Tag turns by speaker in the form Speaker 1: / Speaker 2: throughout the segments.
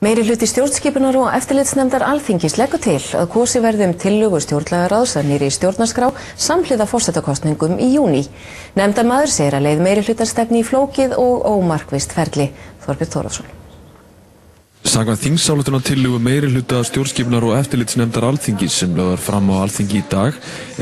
Speaker 1: Meirihluti stjórnskipunar- og eftirlitsnefndar Alþingis leggur til að kosið verði tillögu stjórnlagaráðs að nýrri stjórnarskrá samhliða forsetakosningum í júní. Nefndarmaður segir að leið meirihlutar stefni í flókið og ómarkvisst ferli. Þorbjörn Þórðarson.
Speaker 2: Samkvæmt þingsályktunartillögu meirihluta stjórnskipunar- og eftirlitsnefndar Alþingis sem lögð var fram á Alþingi í dag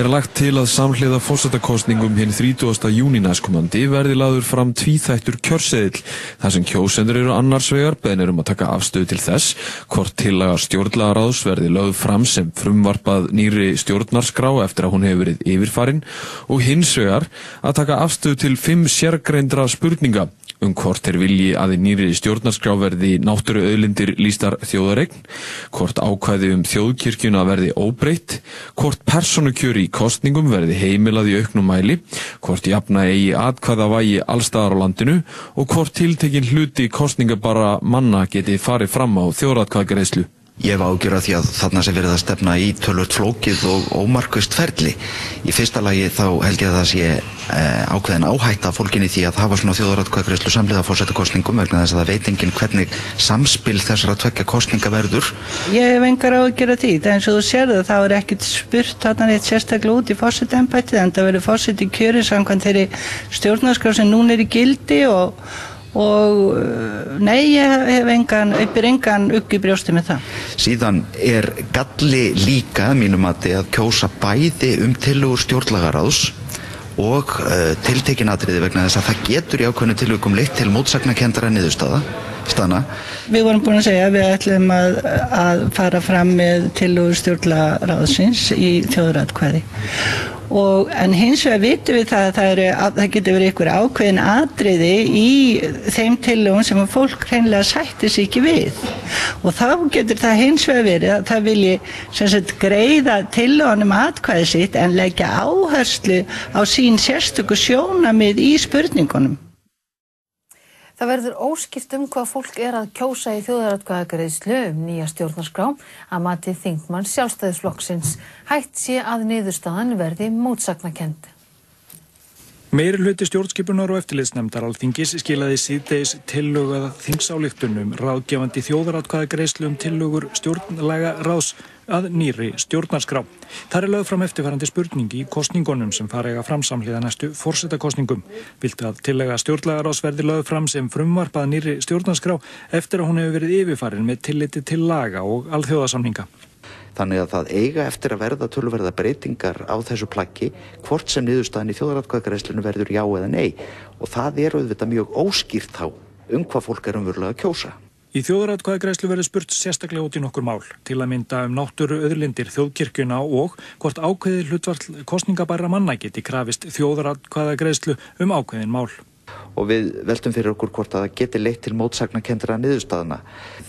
Speaker 2: lagt til að samhliða forsetakosningum hinn 30. júní næstkomandi verði lagður fram tvíþættur kjörseðill þar sem kjósendur eru annars vegar beðnir að taka afstöðu til þess hvort tillaga stjórnlagaráðs verði lögð fram sem frumvarpað nýrri stjórnarskrá eftir að hún hefur verið yfirfarin og hins vegar að taka afstöðu til 5 sérgreindra spurninga hvort vilji að í nýrri stjórnarskrá verði náttúruauðlindir lýstar þjóðareign, hvort ákvæði þjóðkirkjuna verði óbreytt, hvort persónukjör í kosningum verði heimilað í auknum mæli, hvort jafna eigi atkvæðavægi allstaðar á landinu og hvort tiltekinn hluti kosningabara manna geti farið fram á þjóðaratkvæðagreiðslu.
Speaker 3: Ég hef ágjör af því að þarna sé verið að stefna í töluvert flókið og ómarkvisst ferli. Í fyrsta lagi þá held ég að það sé ákveðin áhætta fólkinni því að hafa svona þjóðaratkvæðagreiðslu samhliða forsetakosningum vegna þess að það veit enginn hvernig samspil þessara tveggja kosninga verður.
Speaker 4: Ég hef engar ágjör af því, það eins og þú sérðu þá ekkert spurt þarna neitt sérstaklega út í forsetaembættið en það verður forseti kjörið samkvæmt þeirri stjórnarskrá sem núna í gildi og nei, ég hef engan ugg í brjósti með það.
Speaker 3: Síðan galli líka að mínu mati að kjósa bæði tillögur stjórnlagaráðs og tiltekin atriði vegna þess að það getur í ákveðnum tilvikum leitt til mótsagnakenndra niðurstaðna. Við
Speaker 4: vorum búin að segja að við ætlum að fara fram með tillögur stjórnlagaráðsins í þjóðaratkvæði. En hins vegar vitum við að það getur verið einhver ákveðin atriði í þeim tillögum sem að fólk hreinlega sættir sig ekki við. Og þá getur það hins vegar verið að það vilji greiða tillögunum atkvæði sitt en leggja áherslu á sín sérstöku sjónarmið í spurningunum.
Speaker 5: Það verður óskýrt hvað fólk að kjósa í þjóðaratkvæðagreiðslu nýja stjórnarskrá að mati þingmanns Sjálfstæðisflokksins. Hægt sé að niðurstaðan verði mótsagnakennd.
Speaker 6: Meirihluti stjórnskipunar- og eftirlitsnefndar Alþingis skilaði síðdegis tillögu að þingsályktunum ráðgefandi þjóðaratkvæðagreiðslu tillögur stjórnlagaráðs að nýrri stjórnarskrá. Þar lögð fram eftirfarandi spurning í kosningunum sem fara eiga fram samhliða næstu forsetakosningum. Viltu að tillaga stjórnlagaráðs verði lögð fram sem frumvarp að nýrri stjórnarskrá eftir að hún hefur verið yfirfarin með tilliti til laga og alþjóðasamninga.
Speaker 3: Þannig að það eiga eftir að verða töluverða breytingar á þessu plaggi hvort sem niðurstaðan í þjóðaratkvæðagreiðslunni verður já eða nei og það auðvitað mjög óskýrt þá hvað fólk raunverulega að kjósa.
Speaker 6: Í þjóðaratkvæðagreiðslu verður spurt sérstaklega út í nokkur mál, til að mynda náttúruauðlindir, þjóðkirkjuna og hvort ákveðið hlutfall kosningabæra manna geti krafist þjóðaratkvæðagreiðslu ákveðin mál.
Speaker 3: Og við veltum fyrir okkur hvort að það geti leitt til mótsagnakenndra niðurstaðna.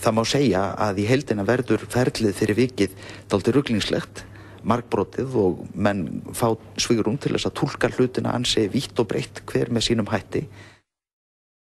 Speaker 3: Það má segja að í heildina verður ferlið fyrir vikið dálítið ruglingslegt, margbrotið og menn fá svigrúm til þess að túlka hlutina ansi vítt og breytt hver með sínum hætti.